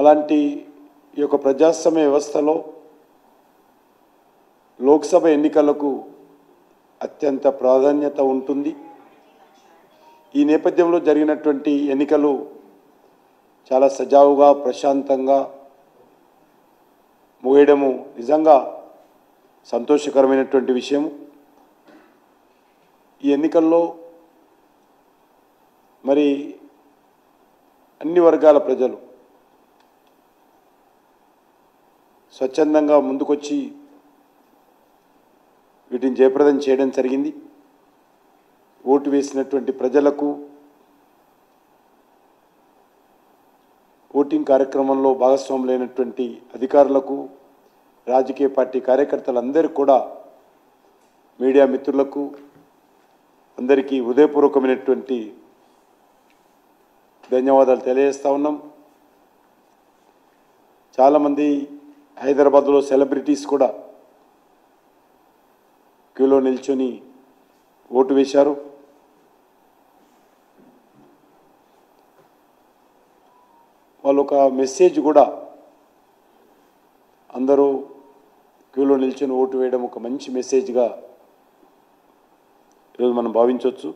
అలాంటి ఈ యొక్క ప్రజాస్వామ్య వ్యవస్థలో లోక్సభ ఎన్నికలకు అత్యంత ప్రాధాన్యత ఉంటుంది. ఈ నేపథ్యంలో జరిగినటువంటి ఎన్నికలు చాలా సజావుగా ప్రశాంతంగా ముగియడము నిజంగా సంతోషకరమైనటువంటి విషయం. ఈ ఎన్నికల్లో మరి అన్ని వర్గాల ప్రజలు స్వచ్ఛందంగా ముందుకొచ్చి వీటిని జయప్రదం చేయడం జరిగింది. ఓటు వేసినటువంటి ప్రజలకు, ఓటింగ్ కార్యక్రమంలో భాగస్వాములైనటువంటి అధికారులకు, రాజకీయ పార్టీ కార్యకర్తలందరికీ కూడా, మీడియా మిత్రులకు అందరికీ హృదయపూర్వకమైనటువంటి ధన్యవాదాలు తెలియజేస్తా ఉన్నాం. చాలామంది హైదరాబాద్లో సెలబ్రిటీస్ కూడా క్యూలో నిల్చొని ఓటు వేశారు. వాళ్ళు ఒక మెసేజ్ కూడా, అందరూ క్యూలో నిల్చొని ఓటు వేయడం ఒక మంచి మెసేజ్గా ఈరోజు మనం భావించవచ్చు.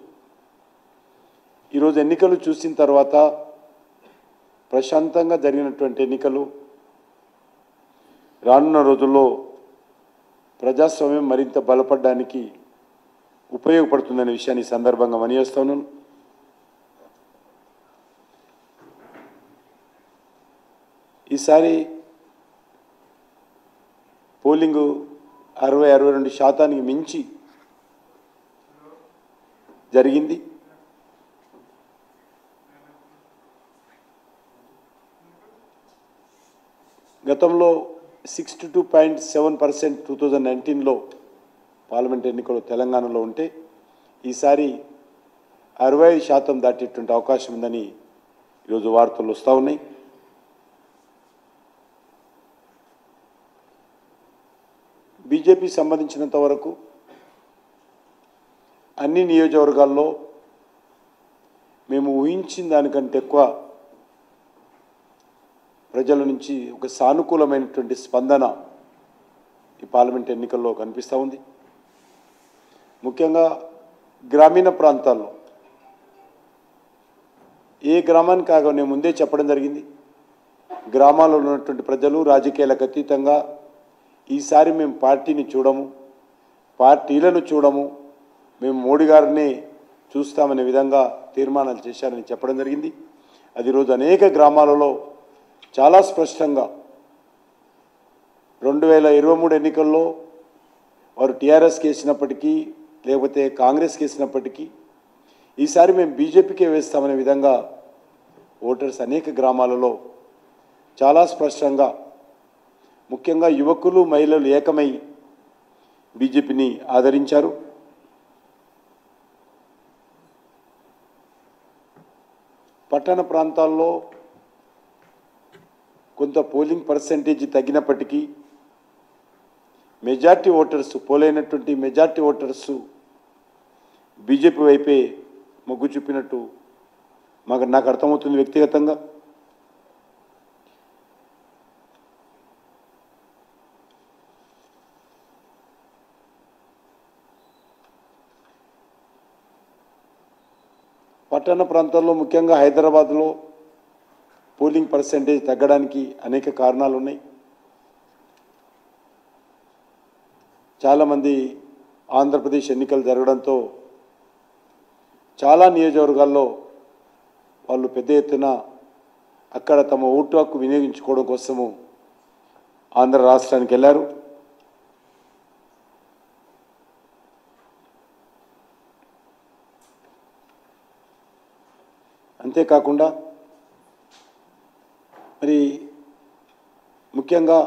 ఈరోజు ఎన్నికలు చూసిన తర్వాత ప్రశాంతంగా జరిగినటువంటి ఎన్నికలు రానున్న రోజుల్లో ప్రజాస్వామ్యం మరింత బలపడడానికి ఉపయోగపడుతుందనే విషయాన్ని ఈ సందర్భంగా మనయేస్తున్నాను. ఈసారి పోలింగు 60-62% మించి జరిగింది. గతంలో 62.7% 2019లో పార్లమెంట్ ఎన్నికలు తెలంగాణలో ఉంటే ఈసారి 65% దాటేటువంటి అవకాశం ఉందని ఈరోజు వార్తలు వస్తూ ఉన్నాయి. బీజేపీ సంబంధించినంత వరకు అన్ని నియోజకవర్గాల్లో మేము ఊహించిన దానికంటే ఎక్కువ ప్రజల నుంచి ఒక సానుకూలమైనటువంటి స్పందన ఈ పార్లమెంట్ ఎన్నికల్లో కనిపిస్తూ ఉంది. ముఖ్యంగా గ్రామీణ ప్రాంతాల్లో ఏ గ్రామానికి కాగా నేను ముందే చెప్పడం జరిగింది. గ్రామాల్లో ఉన్నటువంటి ప్రజలు రాజకీయాలకు అతీతంగా ఈసారి మేము పార్టీని చూడము, పార్టీలను చూడము, మేము మోడీ గారిని చూస్తామనే విధంగా తీర్మానాలు చేశారని చెప్పడం జరిగింది. అది ఈరోజు అనేక గ్రామాలలో చాలా స్పష్టంగా 2023 ఎన్నికల్లో వారు టీఆర్ఎస్కి వేసినప్పటికీ లేకపోతే కాంగ్రెస్కి వేసినప్పటికీ ఈసారి మేము బీజేపీకే వేస్తామనే విధంగా ఓటర్స్ అనేక గ్రామాలలో చాలా స్పష్టంగా, ముఖ్యంగా యువకులు మహిళలు ఏకమై బీజేపీని ఆదరించారు. పట్టణ ప్రాంతాల్లో కొంత పోలింగ్ పర్సెంటేజ్ తగ్గినప్పటికీ మెజార్టీ ఓటర్స్, పోలైనటువంటి మెజార్టీ ఓటర్స్ బీజేపీ వైపే మొగ్గు చూపినట్టు నాకు అర్థమవుతుంది వ్యక్తిగతంగా. పట్టణ ప్రాంతాల్లో ముఖ్యంగా హైదరాబాద్లో పోలింగ్ పర్సెంటేజ్ తగ్గడానికి అనేక కారణాలు ఉన్నాయి. చాలామంది ఆంధ్రప్రదేశ్ ఎన్నికలు జరగడంతో చాలా నియోజకవర్గాల్లో వాళ్ళు పెద్ద ఎత్తున అక్కడ తమ ఓటు హక్కు వినియోగించుకోవడం కోసము ఆంధ్ర రాష్ట్రానికి వెళ్ళారు. అంతేకాకుండా మరి ముఖ్యంగా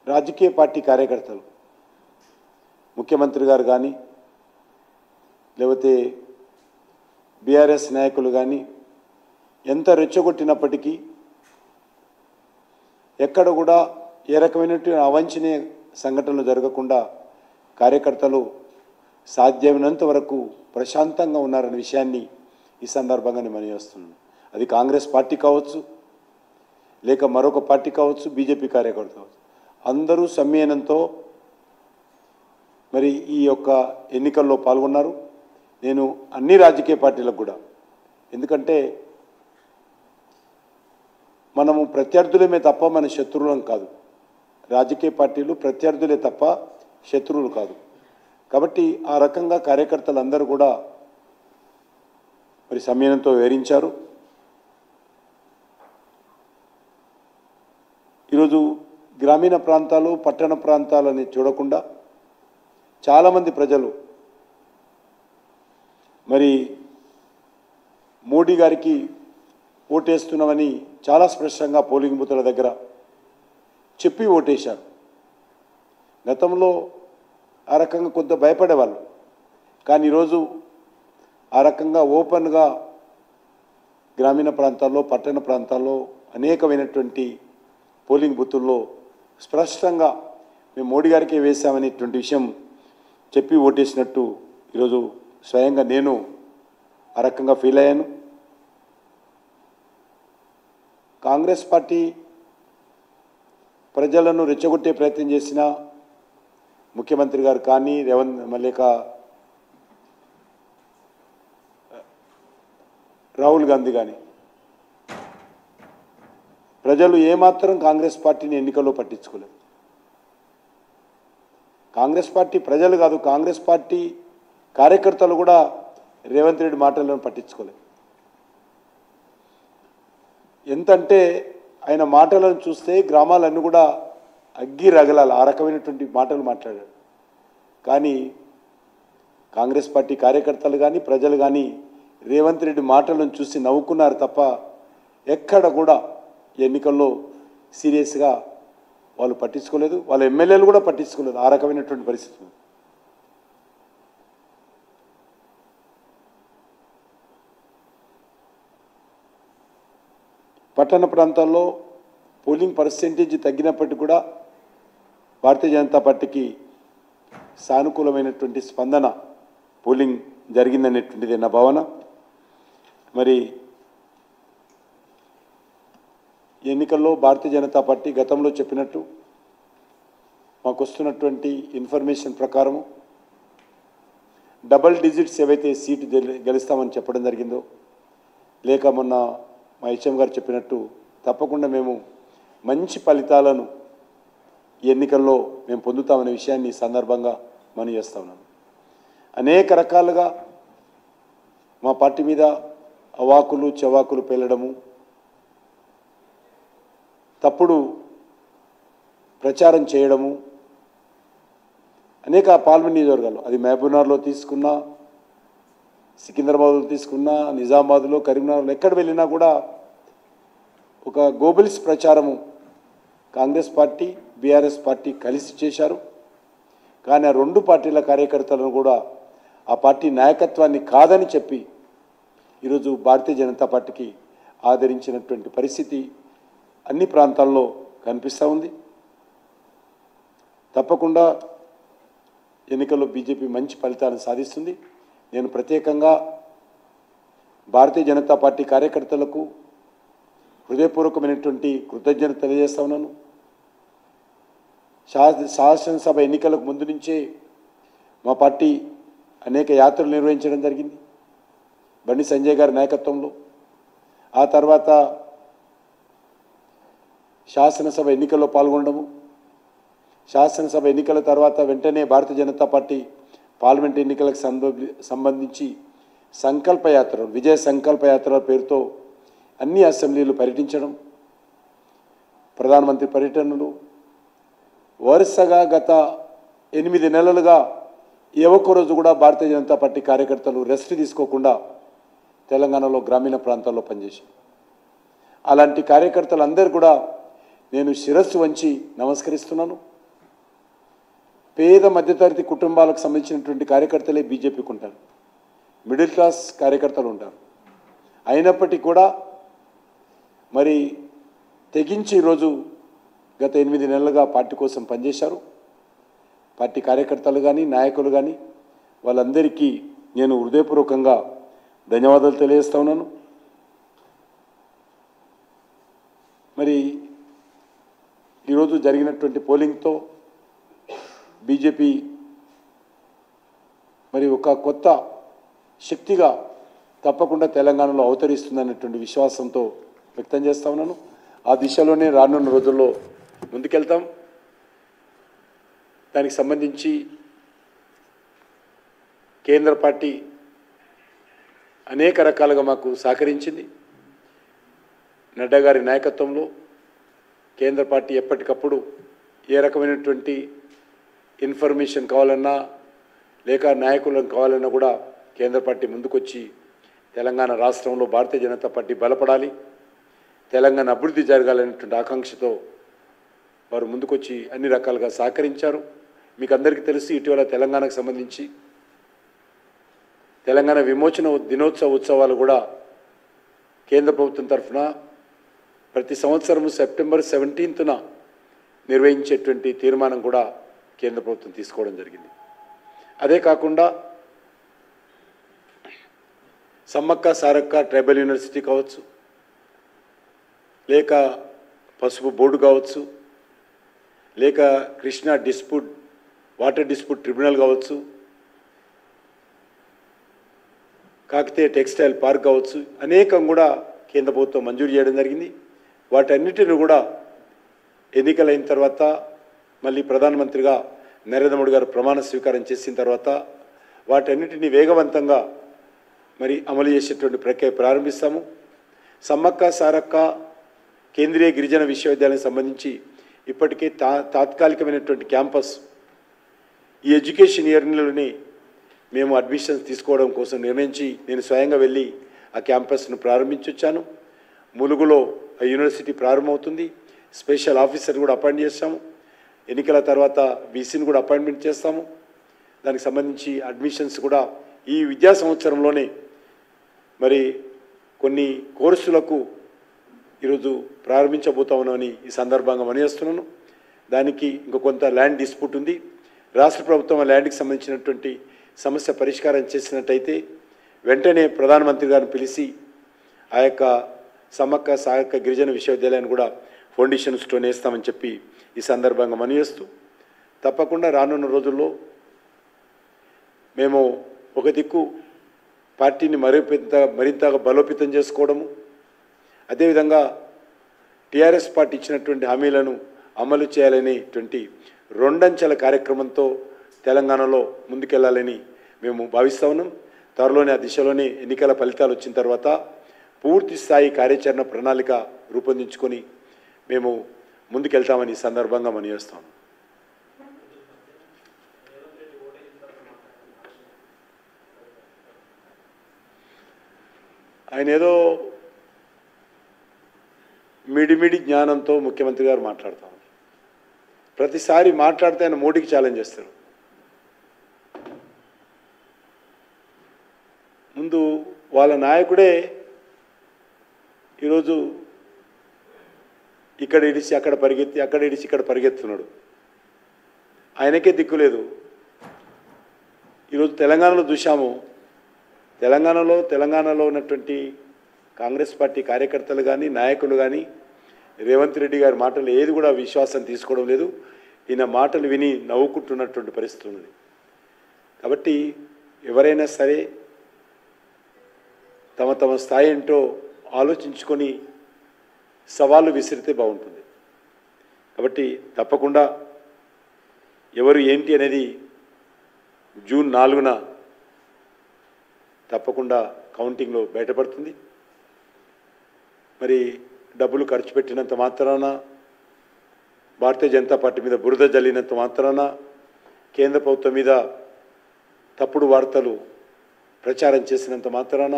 రాజకీయ పార్టీ కార్యకర్తలు, ముఖ్యమంత్రి గారు కానీ లేకపోతే బీఆర్ఎస్ నాయకులు కానీ ఎంత రెచ్చగొట్టినప్పటికీ ఎక్కడ కూడా ఏ రకమైనటువంటి అవాంఛనీయ సంఘటనలు జరగకుండా కార్యకర్తలు సాధ్యమైనంత వరకు ప్రశాంతంగా ఉన్నారనే విషయాన్ని ఈ సందర్భంగా నేను మనవి చేస్తున్నాను. అది కాంగ్రెస్ పార్టీ కావచ్చు, లేక మరొక పార్టీ కావచ్చు, బీజేపీ కార్యకర్త కావచ్చు, అందరూ సమ్మేళనంతో మరి ఈ యొక్క ఎన్నికల్లో పాల్గొన్నారు. నేను అన్ని రాజకీయ పార్టీలకు కూడా, ఎందుకంటే మనము ప్రత్యర్థులమే తప్ప మన శత్రువులం కాదు. రాజకీయ పార్టీలు ప్రత్యర్థులే తప్ప శత్రువులు కాదు. కాబట్టి ఆ రకంగా కార్యకర్తలందరూ కూడా మరి సమ్మేళనంతో వివరించారు. ఈరోజు గ్రామీణ ప్రాంతాలు, పట్టణ ప్రాంతాలని చూడకుండా చాలామంది ప్రజలు మరి మోడీ గారికి ఓటేస్తున్నామని చాలా స్పష్టంగా పోలింగ్ బూతుల దగ్గర చెప్పి ఓటేశారు. గతంలో ఆ రకంగా కొంత భయపడేవాళ్ళు, కానీ ఈరోజు ఆ రకంగా ఓపెన్గా గ్రామీణ ప్రాంతాల్లో, పట్టణ ప్రాంతాల్లో అనేకమైనటువంటి పోలింగ్ బూతుల్లో స్పష్టంగా మేము మోడీ గారికి వేశామనేటువంటి విషయం చెప్పి ఓటేసినట్టు ఈరోజు స్వయంగా నేను ఆ రకంగా ఫీల్ అయ్యాను. కాంగ్రెస్ పార్టీ ప్రజలను రెచ్చగొట్టే ప్రయత్నం చేసిన ముఖ్యమంత్రి గారు కానీ, లేక రాహుల్ గాంధీ కానీ, ప్రజలు ఏమాత్రం కాంగ్రెస్ పార్టీని ఎన్నికల్లో పట్టించుకోలేదు. కాంగ్రెస్ పార్టీ ప్రజలు కాదు, కాంగ్రెస్ పార్టీ కార్యకర్తలు కూడా రేవంత్ రెడ్డి మాటలను పట్టించుకోలేదు. ఎంతంటే ఆయన మాటలను చూస్తే గ్రామాలన్నీ కూడా అగ్గి రగలాలి, ఆ రకమైనటువంటి మాటలు మాట్లాడాడు. కానీ కాంగ్రెస్ పార్టీ కార్యకర్తలు కానీ, ప్రజలు కానీ రేవంత్ రెడ్డి మాటలను చూసి నవ్వుకున్నారు తప్ప ఎక్కడ కూడా ఎన్నికల్లో సీరియస్గా వాళ్ళు పట్టించుకోలేదు. వాళ్ళ ఎమ్మెల్యేలు కూడా పట్టించుకోలేదు. ఆ రకమైనటువంటి పరిస్థితి. పట్టణ ప్రాంతాల్లో పోలింగ్ పర్సెంటేజ్ తగ్గినప్పటికీ కూడా భారతీయ జనతా పార్టీకి సానుకూలమైనటువంటి స్పందన పోలింగ్ జరిగిందనేటువంటిది నా భావన. మరి ఎన్నికల్లో భారతీయ జనతా పార్టీ గతంలో చెప్పినట్టు మాకు వస్తున్నటువంటి ఇన్ఫర్మేషన్ ప్రకారము డబల్ డిజిట్స్ ఏవైతే సీటు గెలుస్తామని చెప్పడం జరిగిందో, లేక మొన్న మా హెచ్ఎం గారు చెప్పినట్టు తప్పకుండా మేము మంచి ఫలితాలను ఈ ఎన్నికల్లో మేము పొందుతామనే విషయాన్ని ఈ సందర్భంగా మనం చేస్తా ఉన్నాను. అనేక రకాలుగా మా పార్టీ మీద అవాకులు చెవాకులు పేలడము, తప్పుడు ప్రచారం చేయడము, అనేక పార్లమెంట్ నియోజకవర్గాలు, అది మహబూబ్నగర్లో తీసుకున్నా, సికింద్రాబాద్లో తీసుకున్నా, నిజామాబాద్లో, కరీంనగర్లో ఎక్కడ వెళ్ళినా కూడా ఒక గోబెల్స్ ప్రచారము కాంగ్రెస్ పార్టీ, బీఆర్ఎస్ పార్టీ కలిసి చేశారు. కానీ ఆ రెండు పార్టీల కార్యకర్తలను కూడా ఆ పార్టీ నాయకత్వాన్ని కాదని చెప్పి ఈరోజు భారతీయ జనతా పార్టీకి ఆదరించినటువంటి పరిస్థితి అన్ని ప్రాంతాల్లో కనిపిస్తూ ఉంది. తప్పకుండా ఎన్నికల్లో బీజేపీ మంచి ఫలితాలను సాధిస్తుంది. నేను ప్రత్యేకంగా భారతీయ జనతా పార్టీ కార్యకర్తలకు హృదయపూర్వకమైనటువంటి కృతజ్ఞత తెలియజేస్తా ఉన్నాను. శాసనసభ ఎన్నికలకు ముందు నుంచే మా పార్టీ అనేక యాత్రలు నిర్వహించడం జరిగింది బండి సంజయ్ గారి నాయకత్వంలో. ఆ తర్వాత శాసనసభ ఎన్నికల్లో పాల్గొనడము, శాసనసభ ఎన్నికల తర్వాత వెంటనే భారతీయ జనతా పార్టీ పార్లమెంట్ ఎన్నికలకు సంబంధించి సంకల్పయాత్ర, విజయ సంకల్పయాత్ర పేరుతో అన్ని అసెంబ్లీలు పర్యటించడం, ప్రధానమంత్రి పర్యటనలు, వరుసగా గత 8 నెలలుగా ఏ ఒక్క రోజు కూడా భారతీయ జనతా పార్టీ కార్యకర్తలు రెస్ట్ తీసుకోకుండా తెలంగాణలో గ్రామీణ ప్రాంతాల్లో పనిచేశారు. అలాంటి కార్యకర్తలందరూ కూడా నేను శిరస్సు వంచి నమస్కరిస్తున్నాను. పేద మధ్యతరగతి కుటుంబాలకు సంబంధించినటువంటి కార్యకర్తలే బీజేపీకి ఉంటారు, మిడిల్ క్లాస్ కార్యకర్తలు ఉంటారు. అయినప్పటికీ కూడా మరి తెగించి ఈరోజు గత 8 నెలలుగా పార్టీ కోసం పనిచేశారు. పార్టీ కార్యకర్తలు కానీ, నాయకులు కానీ, వాళ్ళందరికీ నేను హృదయపూర్వకంగా ధన్యవాదాలు తెలియజేస్తా ఉన్నాను. మరి ఈరోజు జరిగినటువంటి పోలింగ్తో బీజేపీ మరి ఒక కొత్త శక్తిగా తప్పకుండా తెలంగాణలో అవతరిస్తుందనేటువంటి విశ్వాసంతో వ్యక్తం చేస్తా ఉన్నాను. ఆ దిశలోనే రానున్న రోజుల్లో ముందుకెళ్తాం. దానికి సంబంధించి కేంద్ర పార్టీ అనేక రకాలుగా మాకు సహకరించింది. నడ్డా గారి నాయకత్వంలో కేంద్ర పార్టీ ఎప్పటికప్పుడు ఏ రకమైనటువంటి ఇన్ఫర్మేషన్ కావాలన్నా లేక నాయకులను కావాలన్నా కూడా కేంద్ర పార్టీ ముందుకొచ్చి తెలంగాణ రాష్ట్రంలో భారతీయ జనతా పార్టీ బలపడాలి, తెలంగాణ అభివృద్ధి జరగాలనేటువంటి ఆకాంక్షతో వారు ముందుకొచ్చి అన్ని రకాలుగా సహకరించారు. మీకు అందరికీ తెలిసి ఇటీవల తెలంగాణకు సంబంధించి తెలంగాణ విమోచన దినోత్సవ ఉత్సవాలు కూడా కేంద్ర ప్రభుత్వం తరఫున ప్రతి సంవత్సరం సెప్టెంబర్ 17న నిర్వహించేటువంటి తీర్మానం కూడా కేంద్ర ప్రభుత్వం తీసుకోవడం జరిగింది. అదే కాకుండా సమ్మక్క సారక్క ట్రైబల్ యూనివర్సిటీ కావచ్చు, లేక పసుపు బోర్డు కావచ్చు, లేక కృష్ణా వాటర్ డిస్ప్యూట్ ట్రిబ్యునల్ కావచ్చు, కాకతీయ టెక్స్టైల్ పార్క్ కావచ్చు, అనేకం కూడా కేంద్ర ప్రభుత్వం మంజూరు చేయడం జరిగింది. వాటన్నిటిని కూడా ఎన్నికలైన తర్వాత మళ్ళీ ప్రధానమంత్రిగా నరేంద్ర మోడీ గారు ప్రమాణ స్వీకారం చేసిన తర్వాత వాటన్నిటిని వేగవంతంగా మరి అమలు చేసేటువంటి ప్రక్రియ ప్రారంభిస్తాము. సమ్మక్క సారక్క కేంద్రీయ గిరిజన విశ్వవిద్యాలయానికి సంబంధించి ఇప్పటికే తాత్కాలికమైనటువంటి క్యాంపస్ ఈ ఎడ్యుకేషన్ ఇయర్లోనే మేము అడ్మిషన్స్ తీసుకోవడం కోసం నిర్ణయించి నేను స్వయంగా వెళ్ళి ఆ క్యాంపస్ను ప్రారంభించొచ్చాను. ములుగులో ఆ యూనివర్సిటీ ప్రారంభమవుతుంది. స్పెషల్ ఆఫీసర్ కూడా అపాయింట్ చేస్తాము. ఎన్నికల తర్వాత వీసీని కూడా అపాయింట్మెంట్ చేస్తాము. దానికి సంబంధించి అడ్మిషన్స్ కూడా ఈ విద్యా సంవత్సరంలోనే మరి కొన్ని కోర్సులకు ఈరోజు ప్రారంభించబోతా ఉన్నామని ఈ సందర్భంగా మనయేస్తున్నాను. దానికి ఇంకో కొంత ల్యాండ్ డిస్ప్యూట్ ఉంది. రాష్ట్ర ప్రభుత్వం ల్యాండ్కి సంబంధించినటువంటి సమస్య పరిష్కారం చేసినట్టయితే వెంటనే ప్రధానమంత్రి గారిని పిలిచి ఆ యొక్క సమ్మక్క సారక్క గిరిజన విశ్వవిద్యాలయాన్ని కూడా ఫౌండేషన్ స్టోన్ వేస్తామని చెప్పి ఈ సందర్భంగా మనయేస్తూ తప్పకుండా రానున్న రోజుల్లో మేము ఒక దిక్కు పార్టీని మరింతగా బలోపేతం చేసుకోవడము, అదేవిధంగా టీఆర్ఎస్ పార్టీ ఇచ్చినటువంటి హామీలను అమలు చేయాలనేటువంటి రెండంచెల కార్యక్రమంతో తెలంగాణలో ముందుకెళ్లాలని మేము భావిస్తూ ఉన్నాం. త్వరలోనే ఆ దిశలోనే ఎన్నికల ఫలితాలు వచ్చిన తర్వాత పూర్తి స్థాయి కార్యాచరణ ప్రణాళిక రూపొందించుకొని మేము ముందుకెళ్తామని ఈ సందర్భంగా మనయేస్తాం. ఆయన ఏదో మిడిమిడి జ్ఞానంతో ముఖ్యమంత్రి గారు మాట్లాడతాం. ప్రతిసారి మాట్లాడితే ఆయన మోడీకి ఛాలెంజ్ చేస్తారు. ముందు వాళ్ళ నాయకుడే ఈరోజు ఇక్కడ ఇడిచి అక్కడ పరిగెత్తి, అక్కడ ఇడిచి ఇక్కడ పరిగెత్తున్నాడు. ఆయనకే దిక్కులేదు. ఈరోజు తెలంగాణలో చూశాము. తెలంగాణలో ఉన్నటువంటి కాంగ్రెస్ పార్టీ కార్యకర్తలు కానీ నాయకులు కానీ రేవంత్ రెడ్డి గారి మాటలు ఏది కూడా విశ్వాసం తీసుకోవడం లేదు. ఈయన మాటలు విని నవ్వుకుంటున్నటువంటి పరిస్థితి ఉన్నది. కాబట్టి ఎవరైనా సరే తమ స్థాయి ఏంటో ఆలోచించుకొని సవాళ్ళు విసిరితే బాగుంటుంది. కాబట్టి తప్పకుండా ఎవరు ఏంటి అనేది జూన్ 4న తప్పకుండా కౌంటింగ్లో బయటపడుతుంది. మరి డబ్బులు ఖర్చు పెట్టినంత మాత్రాన, భారతీయ జనతా పార్టీ మీద బురద జల్లినంత మాత్రాన, కేంద్ర ప్రభుత్వం మీద తప్పుడు వార్తలు ప్రచారం చేసినంత మాత్రాన,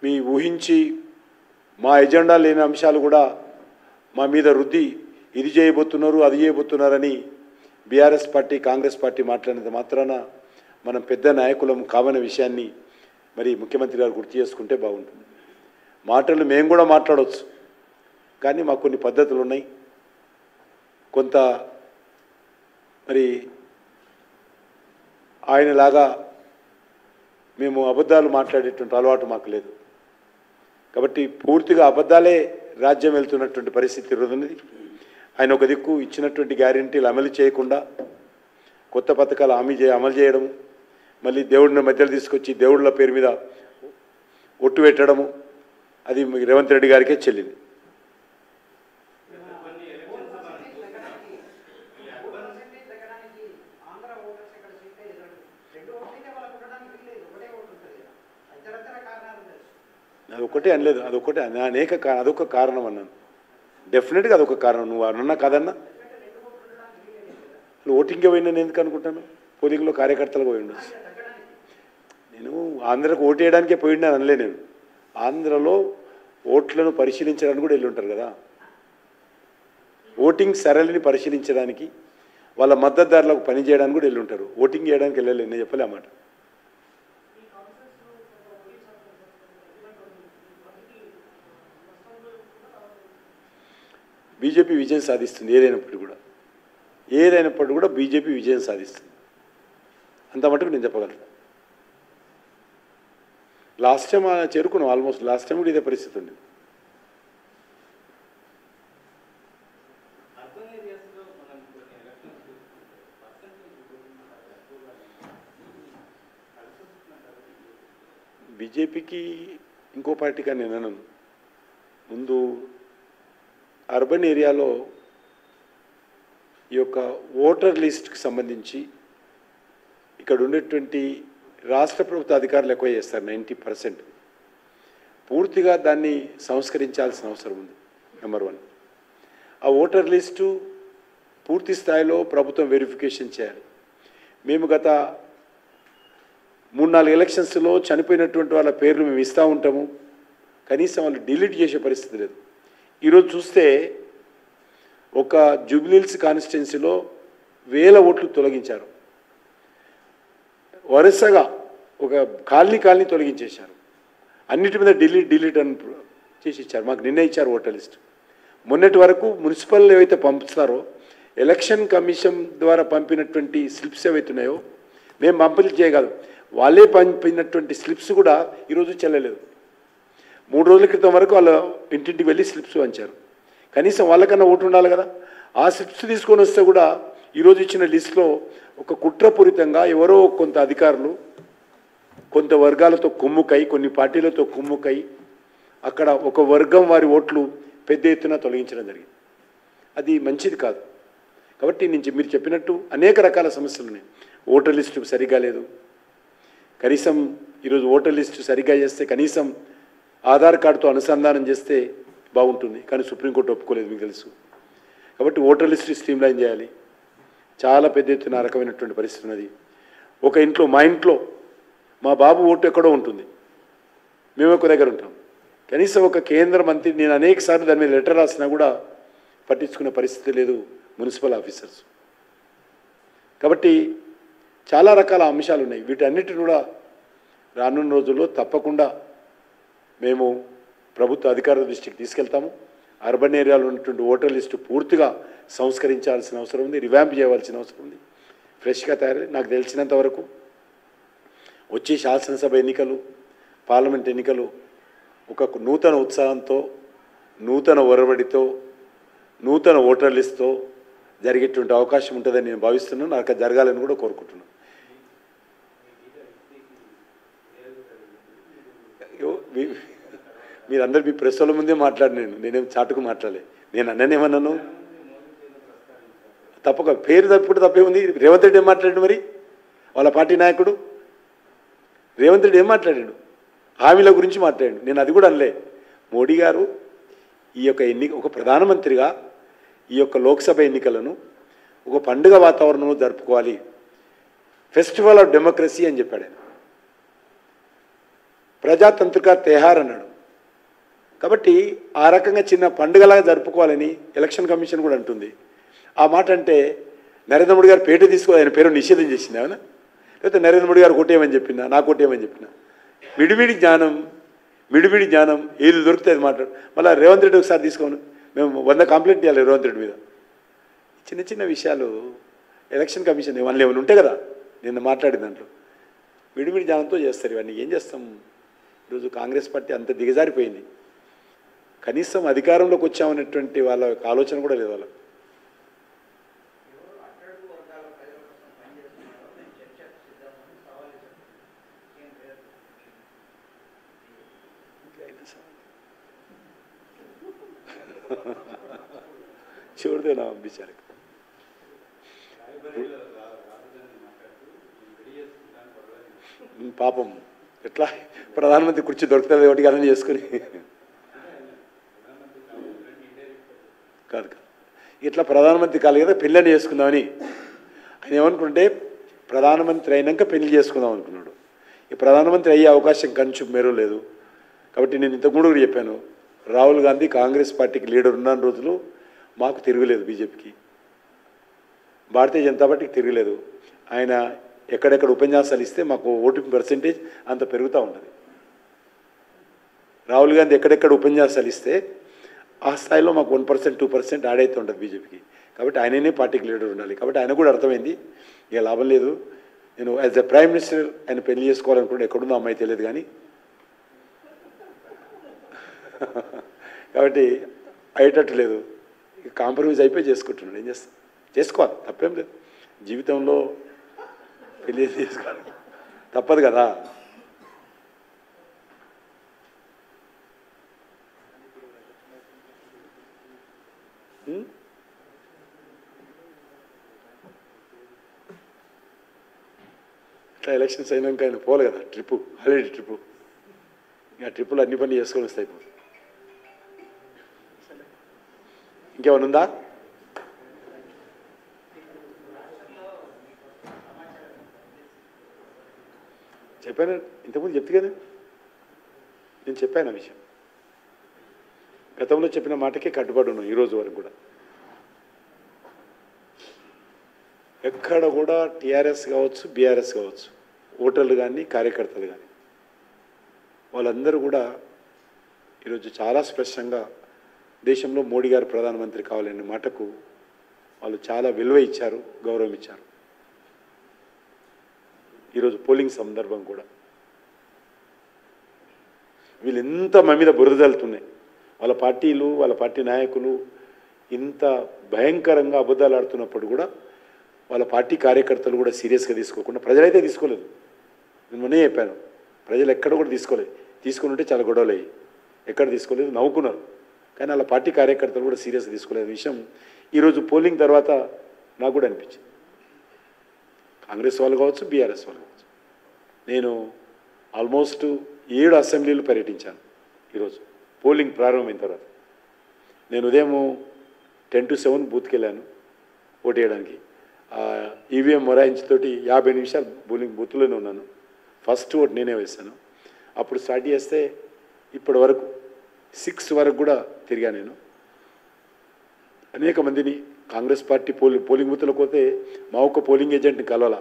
మీ ఊహించి మా ఎజెండా లేని అంశాలు కూడా మా మీద రుద్ది ఇది చేయబోతున్నారు అది చేయబోతున్నారని బీఆర్ఎస్ పార్టీ కాంగ్రెస్ పార్టీ మాట్లాడినంత మాత్రాన మనం పెద్ద నాయకులం కావని విషయాన్ని మరి ముఖ్యమంత్రి గారు గుర్తు చేసుకుంటే బాగుంటుంది. మాటలు మేము కూడా మాట్లాడవచ్చు, కానీ మాకు కొన్ని పద్ధతులు ఉన్నాయి. కొంత మరి ఆయనలాగా మేము అబద్ధాలు మాట్లాడేటువంటి అలవాటు మాకు లేదు. కాబట్టి పూర్తిగా అబద్ధాలే రాజ్యం వెళ్తున్నటువంటి పరిస్థితి ఉన్నది. ఆయన ఒక దిక్కు ఇచ్చినటువంటి గ్యారెంటీలు అమలు చేయకుండా కొత్త పథకాలు అమలు చేయడము, మళ్ళీ దేవుడిని మధ్యలో తీసుకొచ్చి దేవుళ్ళ పేరు మీద ఒట్టు పెట్టడము, అది రేవంత్ రెడ్డి గారికే చెల్లింది. అదొక్కటే అనలేదు, అదొక్కటే అదొక కారణం అన్నాను. డెఫినెట్గా అదొక కారణం. నువ్వు అన్నా కాదన్నా నువ్వు ఓటింగ్కే పోయినా నేను ఎందుకు అనుకుంటాను? పోలింగ్లో కార్యకర్తలు పోయి ఉండొచ్చు. నేను ఆంధ్రకు ఓటు వేయడానికే పోయిండా అనలే. నేను ఆంధ్రలో ఓట్లను పరిశీలించడానికి కూడా వెళ్ళి ఉంటారు కదా, ఓటింగ్ సరళిని పరిశీలించడానికి వాళ్ళ మద్దతుదారులకు పనిచేయడానికి కూడా వెళ్ళి ఉంటారు. ఓటింగ్ చేయడానికి వెళ్ళలేదు, నేను చెప్పలే అన్నమాట. బీజేపీ విజయం సాధిస్తుంది. ఏదైనప్పటికీ కూడా బీజేపీ విజయం సాధిస్తుంది. అంత మటుకు నేను చెప్పగలను. లాస్ట్ టైం చేరుకున్నాం, ఆల్మోస్ట్ లాస్ట్ టైం కూడా ఇదే పరిస్థితి ఉంది. బీజేపీకి ఇంకో పార్టీగా నేను అనను. ముందు అర్బన్ ఏరియాలో ఈ యొక్క ఓటర్ లిస్ట్కి సంబంధించి ఇక్కడ ఉండేటువంటి రాష్ట్ర ప్రభుత్వ అధికారులు ఎక్కువ చేస్తారు, 90%. పూర్తిగా దాన్ని సంస్కరించాల్సిన అవసరం ఉంది. నెంబర్ 1, ఆ ఓటర్ లిస్టు పూర్తి స్థాయిలో ప్రభుత్వం వెరిఫికేషన్ చేయాలి. మేము గత 3-4 ఎలక్షన్స్లో చనిపోయినటువంటి వాళ్ళ పేర్లు మేము ఇస్తూ ఉంటాము, కనీసం వాళ్ళు డిలీట్ చేసే పరిస్థితి లేదు. ఈరోజు చూస్తే ఒక జూబ్లీహిల్స్ కాన్స్టిట్యున్సీలో 1000 ఓట్లు తొలగించారు. వరుసగా ఒక కాలనీ తొలగించేశారు. అన్నిటి మీద డిలీట్ అని చేసి ఇచ్చారు. మాకు నిన్న ఇచ్చారు ఓటర్ లిస్ట్. మొన్నటి వరకు మున్సిపల్ ఏవైతే పంపుతారో ఎలక్షన్ కమిషన్ ద్వారా పంపినటువంటి స్లిప్స్ ఏవైతే ఉన్నాయో మేము పంపిణీ చేయగలం, వాళ్ళే పంపినటువంటి స్లిప్స్ కూడా ఈరోజు చెల్లలేదు. 3 రోజుల క్రితం వరకు వాళ్ళ ఇంటింటికి వెళ్ళి స్లిప్స్ పంచారు. కనీసం వాళ్ళకన్నా ఓటు ఉండాలి కదా. ఆ స్లిప్స్ తీసుకొని వస్తే కూడా ఈరోజు ఇచ్చిన లిస్టులో ఒక కుట్రపూరితంగా ఎవరో కొంత అధికారులు కొంత వర్గాలతో కుమ్ముకై, కొన్ని పార్టీలతో కుమ్ముకై అక్కడ ఒక వర్గం వారి ఓట్లు పెద్ద ఎత్తున తొలగించడం జరిగింది. అది మంచిది కాదు. కాబట్టి మీరు చెప్పినట్టు అనేక రకాల సమస్యలు ఉన్నాయి. ఓటర్ లిస్టు సరిగ్గా లేదు. కనీసం ఈరోజు ఓటర్ లిస్టు సరిగ్గా చేస్తే కనీసం ఆధార్ కార్డుతో అనుసంధానం చేస్తే బాగుంటుంది, కానీ సుప్రీంకోర్టు ఒప్పుకోలేదు, మీకు తెలుసు. కాబట్టి ఓటర్ లిస్టు స్ట్రీమ్లైన్ చేయాలి. చాలా పెద్ద ఎత్తున రకమైనటువంటి పరిస్థితి ఉన్నది. ఒక ఇంట్లో, మా ఇంట్లో మా బాబు ఓటు ఎక్కడో ఉంటుంది, మేము ఒక దగ్గర ఉంటాం. కనీసం ఒక కేంద్ర మంత్రి, నేను అనేక సార్లు దాని మీద లెటర్ రాసినా కూడా పట్టించుకునే పరిస్థితి లేదు మున్సిపల్ ఆఫీసర్స్. కాబట్టి చాలా రకాల అంశాలు ఉన్నాయి. వీటన్నిటిని కూడా రానున్న రోజుల్లో తప్పకుండా మేము ప్రభుత్వ అధికారుల దృష్టికి తీసుకెళ్తాము. అర్బన్ ఏరియాలో ఉన్నటువంటి ఓటర్ లిస్టు పూర్తిగా సంస్కరించాల్సిన అవసరం ఉంది, రివాంప్ చేయవలసిన అవసరం ఉంది, ఫ్రెష్గా తయారై. నాకు తెలిసినంత వరకు వచ్చే శాసనసభ ఎన్నికలు, పార్లమెంట్ ఎన్నికలు ఒక నూతన ఉత్సాహంతో, నూతన ఒరవడితో, నూతన ఓటర్ లిస్టుతో జరిగేటువంటి అవకాశం ఉంటుందని నేను భావిస్తున్నాను. నాకు జరగాలని కూడా కోరుకుంటున్నాను. మీరందరూ మీ ప్రెస్ల ముందే మాట్లాడినాను, నేనేం చాటుకు మాట్లాడలే. నేను అన్ననేమన్నాను? తప్పక పేరు తప్పుడు తప్పే ఉంది. రేవంత్ రెడ్డి ఏం మాట్లాడాడు మరి? వాళ్ళ పార్టీ నాయకుడు రేవంత్ రెడ్డి ఏం మాట్లాడాడు? హామీల గురించి మాట్లాడాడు. నేను అది కూడా అనలే. మోడీ గారు ఈ యొక్క ఒక ప్రధానమంత్రిగా ఈ యొక్క లోక్సభ ఎన్నికలను ఒక పండుగ వాతావరణంలో జరుపుకోవాలి, ఫెస్టివల్ ఆఫ్ డెమోక్రసీ అని చెప్పాడు ఆయన. ప్రజాతంత్రిక తెహార్ అన్నాడు. కాబట్టి ఆ రకంగా చిన్న పండుగలాగా జరుపుకోవాలని ఎలక్షన్ కమిషన్ కూడా అంటుంది. ఆ మాట అంటే నరేంద్ర మోడీ గారు పేట తీసుకోవాలి, ఆయన పేరు నిషేధం చేసింది ఏమన్నా? లేకపోతే నరేంద్ర మోడీ గారు కొట్టేయమని చెప్పినా, నాకు కొట్టేయమని చెప్పినా? మిడిమిడి జ్ఞానం ఏది దొరికితే అది మాట్లాడు. మళ్ళీ రేవంత్ రెడ్డి ఒకసారి తీసుకోను, మేము 100 కంప్లైంట్ చేయాలి రేవంత్ రెడ్డి మీద. చిన్న చిన్న విషయాలు ఎలక్షన్ కమిషన్ వాళ్ళు ఏమైనా ఉంటాయి కదా, నిన్న మాట్లాడిన దాంట్లో మిడిమిడి జ్ఞానంతో చేస్తారు ఇవన్నీ. ఏం చేస్తాం? ఈరోజు కాంగ్రెస్ పార్టీ అంత దిగజారిపోయింది. కనీసం అధికారంలోకి వచ్చామనేటువంటి వాళ్ళ యొక్క ఆలోచన కూడా లేదు వాళ్ళకు. చూడదే నా బిచారికి పాపం ఎట్లా ప్రధానమంత్రి కుర్చీ దొరుకుతుంది ఒకటి అన్నీ చేసుకుని కాదు ఇట్లా ప్రధానమంత్రి కాదు కదా పెళ్ళని చేసుకుందామని ఆయన ఏమనుకుంటే ప్రధానమంత్రి అయినాక పెళ్లి చేసుకుందాం అనుకున్నాడు. ఈ ప్రధానమంత్రి అయ్యే అవకాశం కంచు మేరు లేదు. కాబట్టి నేను ఇంతకుముందు కూడా చెప్పాను, రాహుల్ గాంధీ కాంగ్రెస్ పార్టీకి లీడర్ ఉన్న రోజులు మాకు తిరగలేదు, బీజేపీకి భారతీయ జనతా పార్టీకి తిరగలేదు. ఆయన ఎక్కడెక్కడ ఉపన్యాసాలు ఇస్తే మాకు ఓటింగ్ పర్సెంటేజ్ అంత పెరుగుతూ ఉంటుంది. రాహుల్ గాంధీ ఎక్కడెక్కడ ఉపన్యాసాలు ఇస్తే ఆ స్థాయిలో మాకు 1% 2% యాడ్ అవుతూ ఉంటుంది బీజేపీకి. కాబట్టి ఆయననే పార్టీకి లీడర్ ఉండాలి. కాబట్టి ఆయన కూడా అర్థమైంది ఇక లాభం లేదు, నేను యాజ్ ఎ ప్రైమ్ మినిస్టర్ ఆయన పెళ్లి చేసుకోవాలనుకుంటే ఎక్కడుందో అమ్మాయి తెలియదు కానీ కాబట్టి అయ్యేటట్టు లేదు, కాంప్రమైజ్ అయిపోయి చేసుకుంటున్నాడు. ఏం చేస్తాం, చేసుకోవాలి, తప్పేం లేదు. జీవితంలో పెళ్లి చేసుకోవాలి, తప్పదు కదా. ఇట్లా ఎలక్షన్స్ అయినాక ఆయన పోలే కదా ట్రిప్పు, హాలిడే ట్రిప్పు. ఇంకా ట్రిప్పులు అన్ని పనులు చేసుకొని వస్తాయి. ఇప్పుడు ఇంకేమైనా ఉందా? చెప్పాను ఇంతకుముందు చెప్తే కదా, నేను చెప్పాను ఆ విషయం. గతంలో చెప్పిన మాటకే కట్టుబడి ఉన్నాం ఈరోజు వరకు కూడా. ఎక్కడ కూడా టీఆర్ఎస్ కావచ్చు, బీఆర్ఎస్ కావచ్చు, ఓటర్లు కానీ కార్యకర్తలు కానీ వాళ్ళందరూ కూడా ఈరోజు చాలా స్పష్టంగా దేశంలో మోడీ గారు ప్రధానమంత్రి కావాలనే మాటకు వాళ్ళు చాలా విలువ ఇచ్చారు, గౌరవం ఇచ్చారు. ఈరోజు పోలింగ్ సందర్భం కూడా వీళ్ళు ఎంత మా మీద బురద జల్లుతున్నాయి, వాళ్ళ పార్టీలు వాళ్ళ పార్టీ నాయకులు ఇంత భయంకరంగా అబద్ధాలు ఆడుతున్నప్పుడు కూడా వాళ్ళ పార్టీ కార్యకర్తలు కూడా సీరియస్గా తీసుకోకుండా, ప్రజలైతే తీసుకోలేదు, నేను మొన్నే చెప్పాను, ప్రజలు ఎక్కడ కూడా తీసుకోలేదు. తీసుకుని ఉంటే చాలా గొడవలు అయ్యి, ఎక్కడ తీసుకోలేదు, నవ్వుకున్నారు. కానీ వాళ్ళ పార్టీ కార్యకర్తలు కూడా సీరియస్గా తీసుకోలేదు విషయం ఈరోజు పోలింగ్ తర్వాత నాకు కూడా అనిపించింది. కాంగ్రెస్ వాళ్ళు కావచ్చు, బీఆర్ఎస్ వాళ్ళు కావచ్చు. నేను ఆల్మోస్ట్ 7 అసెంబ్లీలు పర్యటించాను ఈరోజు పోలింగ్ ప్రారంభమైన తర్వాత. నేను ఉదయం 10 to 7 బూత్కి వెళ్ళాను ఓటు వేయడానికి. ఈవీఎం మొరాయించుతోటి 50 నిమిషాలు పోలింగ్ బూత్లోనే ఉన్నాను. ఫస్ట్ ఓటు నేనే వేశాను. అప్పుడు స్టార్ట్ చేస్తే ఇప్పటి వరకు 6 వరకు కూడా తిరిగా నేను. అనేక మందిని కాంగ్రెస్ పార్టీ పోలింగ్ బూత్లకు పోతే మా ఒక్క పోలింగ్ ఏజెంట్ని కలవాల,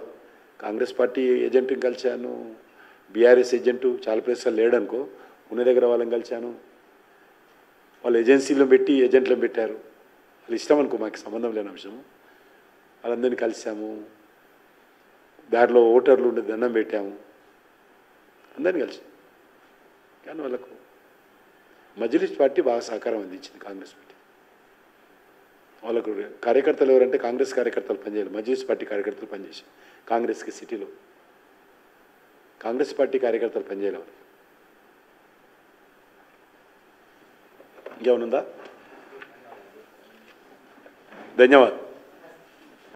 కాంగ్రెస్ పార్టీ ఏజెంట్ని కలిశాను, బీఆర్ఎస్ ఏజెంటు చాలా ప్లేస్లో లేడనుకో, ఉన్న దగ్గర వాళ్ళని కలిశాను. వాళ్ళు ఏజెన్సీలో పెట్టి ఏజెంట్లను పెట్టారు, వాళ్ళు ఇష్టం అనుకో, మాకు సంబంధం లేని అంశం. వాళ్ళందరినీ కలిసాము, దారిలో ఓటర్లు ఉండే దండం పెట్టాము, అందరినీ కలిసి. కానీ వాళ్ళకు మజ్లిస్ పార్టీ బాగా సహకారం అందించింది, కాంగ్రెస్ పార్టీ. వాళ్ళకు కార్యకర్తలు ఎవరంటే కాంగ్రెస్ కార్యకర్తలు పనిచేయాలి, మజ్లిస్ పార్టీ కార్యకర్తలు పనిచేసారు. కాంగ్రెస్కి సిటీలో కాంగ్రెస్ పార్టీ కార్యకర్తలు పనిచేయాలి. వాళ్ళు ఇంకేమనుందా? ధన్యవాదాలు.